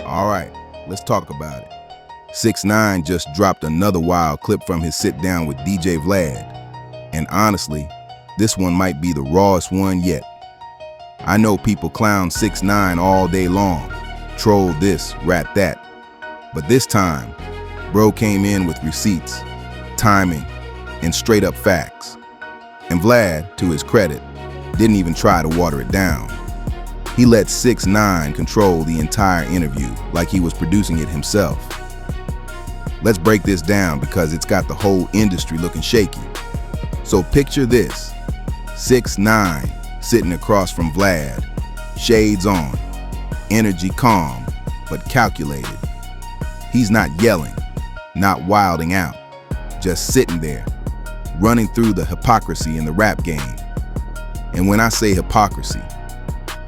All right, let's talk about it. 6ix9ine just dropped another wild clip from his sit-down with DJ Vlad. And honestly, this one might be the rawest one yet. I know people clown 6ix9ine all day long, troll this, rap that. But this time, bro came in with receipts, timing, and straight up facts. And Vlad, to his credit, didn't even try to water it down. He let 6ix9ine control the entire interview like he was producing it himself. Let's break this down because it's got the whole industry looking shaky. So picture this, 6ix9ine sitting across from Vlad, shades on, energy calm, but calculated. He's not yelling, not wilding out, just sitting there, running through the hypocrisy in the rap game. And when I say hypocrisy,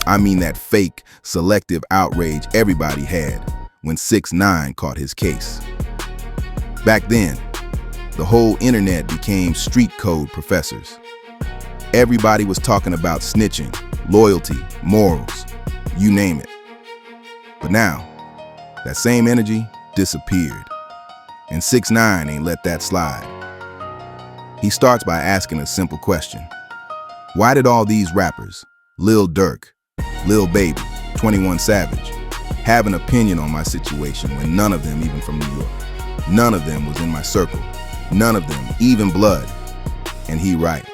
I mean that fake, selective outrage everybody had when 6ix9ine caught his case. Back then, the whole internet became street code professors. Everybody was talking about snitching, loyalty, morals, you name it. But now, that same energy disappeared. And 6ix9ine ain't let that slide. He starts by asking a simple question. Why did all these rappers, Lil Durk, Lil Baby, 21 Savage, have an opinion on my situation when none of them even from New York? None of them was in my circle. None of them, even blood. And he right.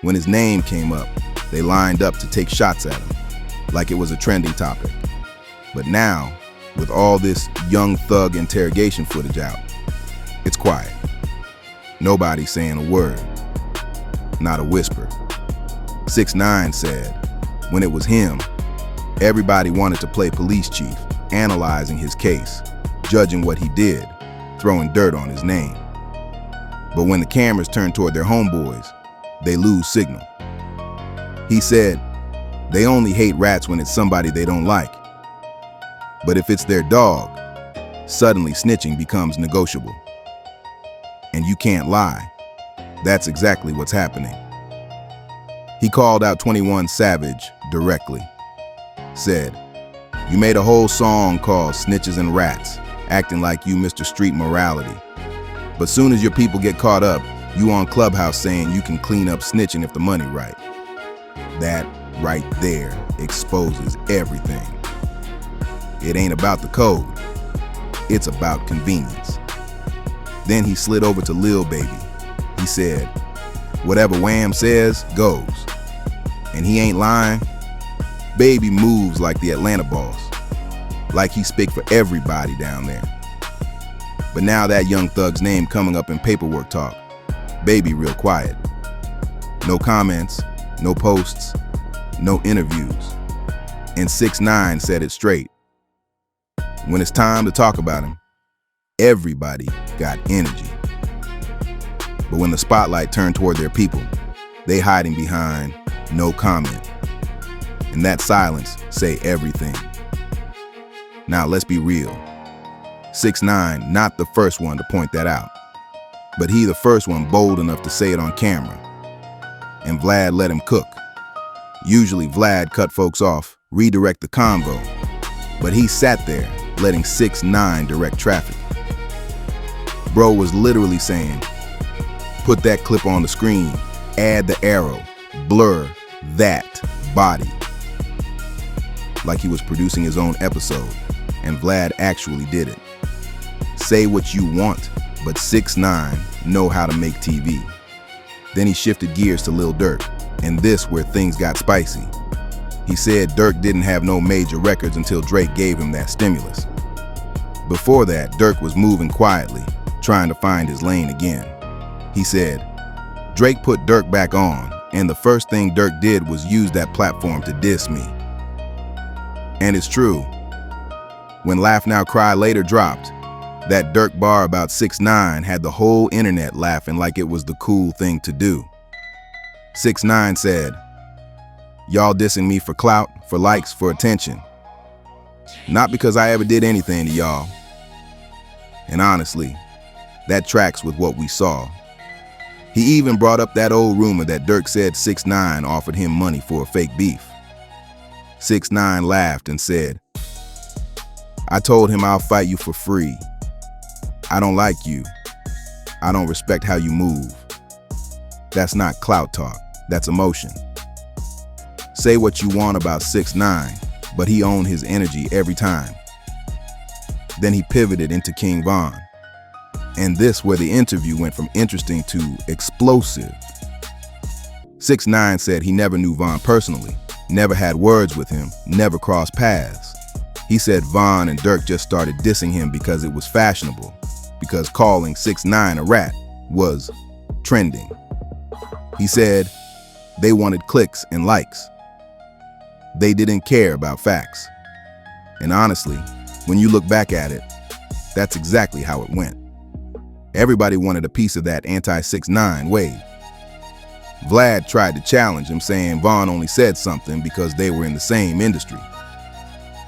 When his name came up, they lined up to take shots at him, like it was a trending topic. But now, with all this young thug interrogation footage out, it's quiet. Nobody's saying a word, not a whisper. 6ix9ine said, when it was him, everybody wanted to play police chief, analyzing his case, judging what he did, throwing dirt on his name. But when the cameras turn toward their homeboys, they lose signal. He said, they only hate rats when it's somebody they don't like. But if it's their dog, suddenly snitching becomes negotiable. And you can't lie. That's exactly what's happening. He called out 21 Savage directly. Said, you made a whole song called Snitches and Rats, acting like you Mr. Street Morality. But soon as your people get caught up, you on Clubhouse saying you can clean up snitching if the money right. That right there exposes everything. It ain't about the code, it's about convenience. Then he slid over to Lil Baby. He said, whatever Wham says, goes. And he ain't lying. Baby moves like the Atlanta boss, like he speak for everybody down there. But now that young thug's name coming up in paperwork talk, Baby real quiet. No comments, no posts, no interviews. And 6ix9ine said it straight. When it's time to talk about him, everybody got energy. But when the spotlight turned toward their people, they hiding behind no comment. And that silence say everything. Now let's be real. 6ix9ine not the first one to point that out. But he the first one bold enough to say it on camera. And Vlad let him cook. Usually Vlad cut folks off, redirect the convo. But he sat there, letting 6ix9ine direct traffic. Bro was literally saying, put that clip on the screen, add the arrow, blur that body. Like he was producing his own episode, and Vlad actually did it. Say what you want, but 6ix9ine know how to make TV. Then he shifted gears to Lil Durk, and this where things got spicy. He said Durk didn't have no major records until Drake gave him that stimulus. Before that, Durk was moving quietly, trying to find his lane again. He said, Drake put Durk back on, and the first thing Durk did was use that platform to diss me. And it's true. When Laugh Now Cry Later dropped, that Durk bar about 6ix9ine had the whole internet laughing like it was the cool thing to do. 6ix9ine said, y'all dissing me for clout, for likes, for attention. Not because I ever did anything to y'all. And honestly, that tracks with what we saw. He even brought up that old rumor that Durk said 6ix9ine offered him money for a fake beef. 6ix9ine laughed and said, I told him I'll fight you for free. I don't like you. I don't respect how you move. That's not clout talk, that's emotion. Say what you want about 6ix9ine, but he owned his energy every time. Then he pivoted into King Von. And this where the interview went from interesting to explosive. 6ix9ine said he never knew Von personally, never had words with him, never crossed paths. He said Von and Durk just started dissing him because it was fashionable, because calling 6ix9ine a rat was trending. He said they wanted clicks and likes. They didn't care about facts. And honestly, when you look back at it, that's exactly how it went. Everybody wanted a piece of that anti-6ix9ine wave. Vlad tried to challenge him, saying Von only said something because they were in the same industry.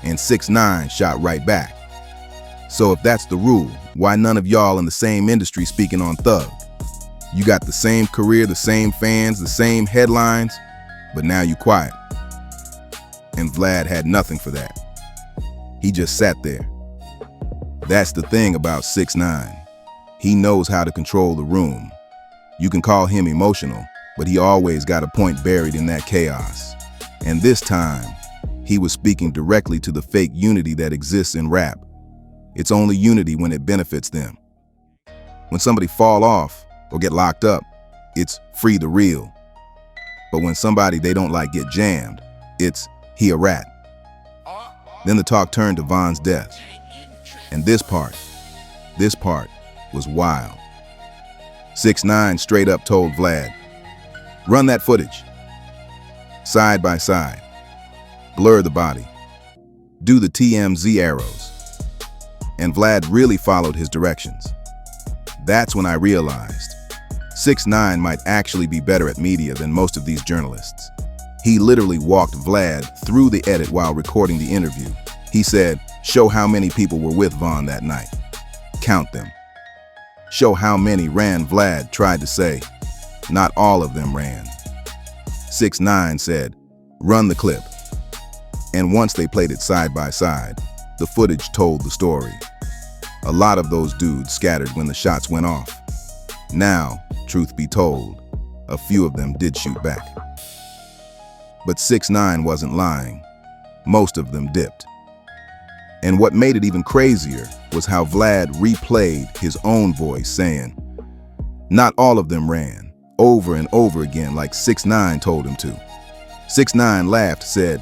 And 6ix9ine shot right back. So if that's the rule, why none of y'all in the same industry speaking on Thug? You got the same career, the same fans, the same headlines, but now you quiet. And Vlad had nothing for that. He just sat there. That's the thing about 6ix9ine. He knows how to control the room. You can call him emotional, but he always got a point buried in that chaos. And this time, he was speaking directly to the fake unity that exists in rap. It's only unity when it benefits them. When somebody fall off or get locked up, it's free the real. But when somebody they don't like get jammed, it's he a rat. Then the talk turned to Von's death. And this part was wild. 6ix9ine straight up told Vlad, run that footage. Side by side. Blur the body. Do the TMZ arrows. And Vlad really followed his directions. That's when I realized 6ix9ine might actually be better at media than most of these journalists. He literally walked Vlad through the edit while recording the interview. He said, show how many people were with Von that night. Count them. Show how many ran. Vlad tried to say, not all of them ran. 6ix9ine said, run the clip. And once they played it side by side, the footage told the story. A lot of those dudes scattered when the shots went off. Now, truth be told, a few of them did shoot back. But 6ix9ine wasn't lying. Most of them dipped. And what made it even crazier was how Vlad replayed his own voice saying, not all of them ran, over and over again like 6ix9ine told him to. 6ix9ine laughed, said,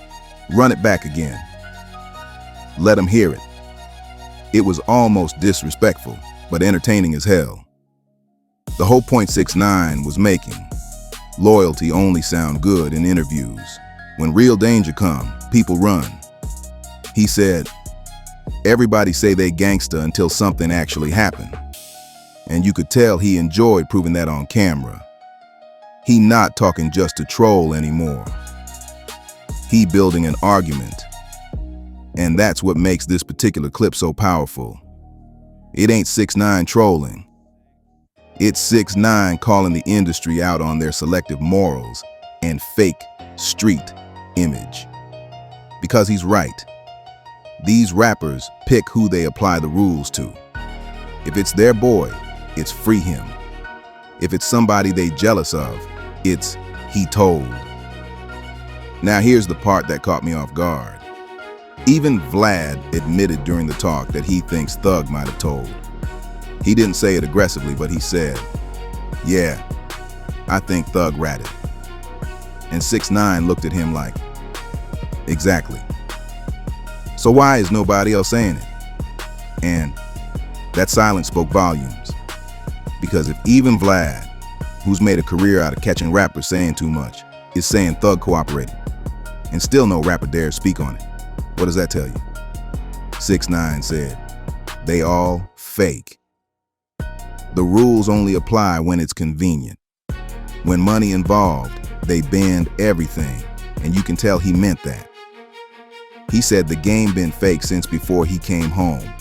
run it back again. Let him hear it. It was almost disrespectful, but entertaining as hell. The whole point 6ix9ine was making, loyalty only sound good in interviews. When real danger come, people run. He said, everybody say they gangsta until something actually happened. And you could tell he enjoyed proving that on camera. He not talking just to troll anymore. He building an argument. And that's what makes this particular clip so powerful. It ain't 6ix9ine trolling. It's 6ix9ine calling the industry out on their selective morals and fake street image. Because he's right. These rappers pick who they apply the rules to. If it's their boy, it's free him. If it's somebody they jealous of, it's he told. Now here's the part that caught me off guard. Even Vlad admitted during the talk that he thinks Thug might have told. He didn't say it aggressively, but he said, yeah, I think Thug ratted. And 6ix9ine looked at him like, exactly. So why is nobody else saying it? And that silence spoke volumes. Because if even Vlad, who's made a career out of catching rappers saying too much, is saying Thug cooperated, and still no rapper dares speak on it, what does that tell you? 6ix9ine said, they all fake. The rules only apply when it's convenient. When money involved, they bend everything, and you can tell he meant that. He said the game been fake since before he came home,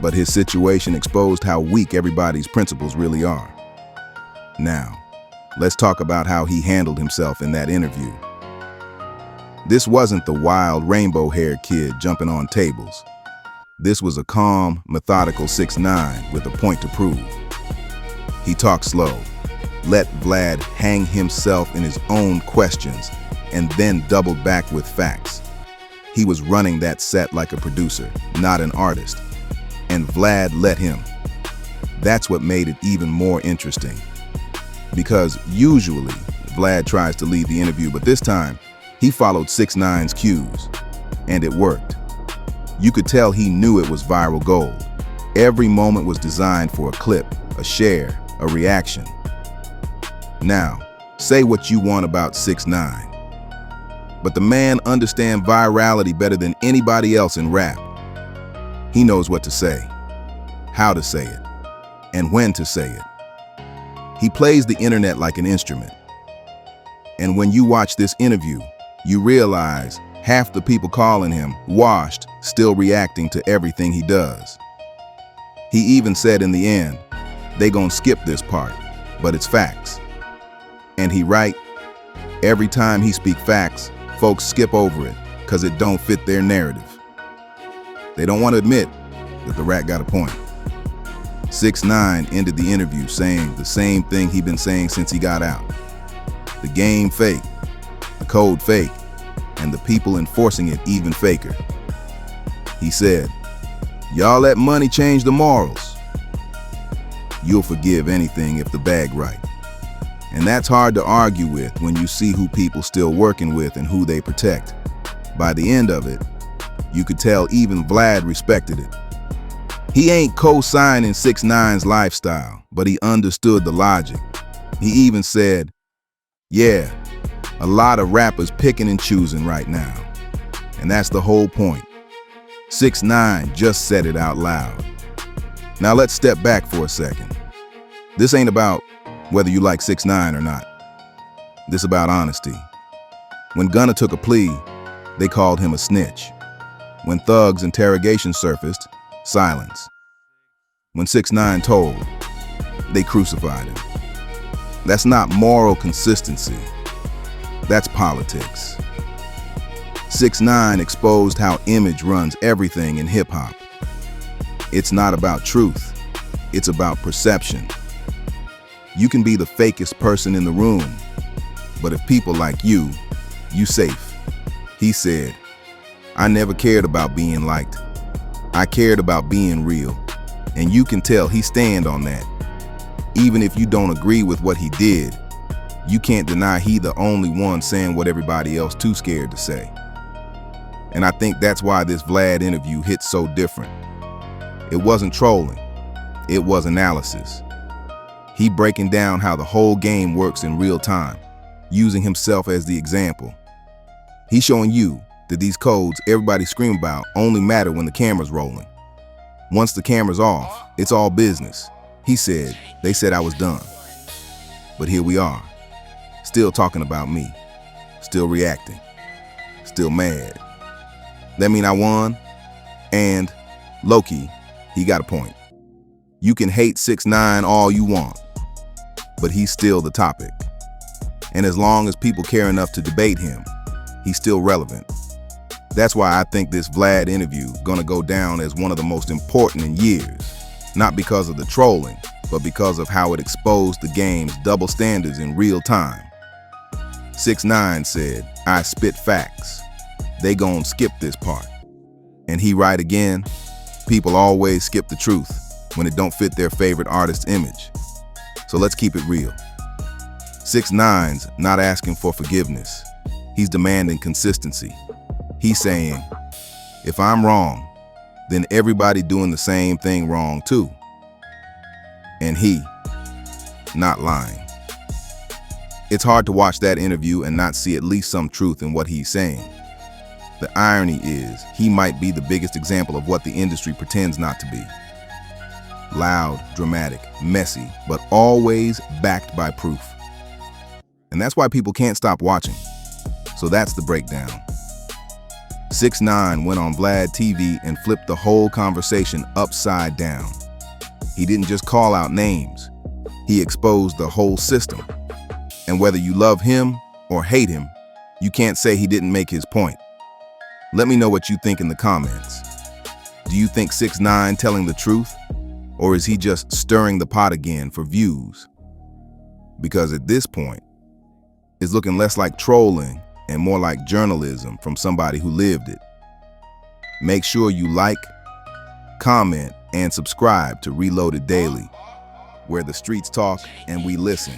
but his situation exposed how weak everybody's principles really are. Now, let's talk about how he handled himself in that interview. This wasn't the wild rainbow-haired kid jumping on tables. This was a calm, methodical 6ix9ine with a point to prove. He talked slow, let Vlad hang himself in his own questions, and then doubled back with facts. He was running that set like a producer, not an artist. And Vlad let him. That's what made it even more interesting. Because usually, Vlad tries to lead the interview, but this time, he followed 6ix9ine's cues. And it worked. You could tell he knew it was viral gold. Every moment was designed for a clip, a share, a reaction. Now, say what you want about 6ix9ine. But the man understands virality better than anybody else in rap. He knows what to say, how to say it, and when to say it. He plays the internet like an instrument. And when you watch this interview, you realize half the people calling him washed, still reacting to everything he does. He even said in the end, they gon' skip this part, but it's facts. And he right, every time he speak facts, folks skip over it because it don't fit their narrative. They don't want to admit that the rat got a point. 6ix9ine ended the interview saying the same thing he'd been saying since he got out. The game fake, the code fake, and the people enforcing it even faker. He said, y'all let money change the morals. You'll forgive anything if the bag right. And that's hard to argue with when you see who people still working with and who they protect. By the end of it, you could tell even Vlad respected it. He ain't co-signing 6ix9ine's lifestyle, but he understood the logic. He even said, yeah, a lot of rappers picking and choosing right now. And that's the whole point. 6ix9ine just said it out loud. Now let's step back for a second. This ain't about whether you like 6ix9ine or not. This about honesty. When Gunna took a plea, they called him a snitch. When Thug's interrogation surfaced, silence. When 6ix9ine told, they crucified him. That's not moral consistency. That's politics. 6ix9ine exposed how image runs everything in hip-hop. It's not about truth. It's about perception. You can be the fakest person in the room, but if people like you safe. He said, I never cared about being liked. I cared about being real. And you can tell he stand on that. Even if you don't agree with what he did, you can't deny he the only one saying what everybody else too scared to say. And I think that's why this Vlad interview hit so different. It wasn't trolling. It was analysis. He breaking down how the whole game works in real time, using himself as the example. He's showing you that these codes everybody scream about only matter when the camera's rolling. Once the camera's off, it's all business. He said, they said I was done. But here we are, still talking about me, still reacting, still mad. That mean I won? And, low-key, he got a point. You can hate 6ix9ine all you want, but he's still the topic. And as long as people care enough to debate him, he's still relevant. That's why I think this Vlad interview gonna go down as one of the most important in years. Not because of the trolling, but because of how it exposed the game's double standards in real time. 6ix9ine said, I spit facts. They gon' skip this part. And he right again, people always skip the truth when it don't fit their favorite artist's image. So let's keep it real. 6ix9ine's not asking for forgiveness. He's demanding consistency. He's saying, if I'm wrong, then everybody doing the same thing wrong too. And he, not lying. It's hard to watch that interview and not see at least some truth in what he's saying. The irony is, he might be the biggest example of what the industry pretends not to be. Loud, dramatic, messy, but always backed by proof. And that's why people can't stop watching. So that's the breakdown. 6ix9ine went on VladTV and flipped the whole conversation upside down. He didn't just call out names. He exposed the whole system. And whether you love him or hate him, you can't say he didn't make his point. Let me know what you think in the comments. Do you think 6ix9ine telling the truth? Or is he just stirring the pot again for views? Because at this point, it's looking less like trolling and more like journalism from somebody who lived it. Make sure you like, comment, and subscribe to Reloaded Daily, where the streets talk and we listen.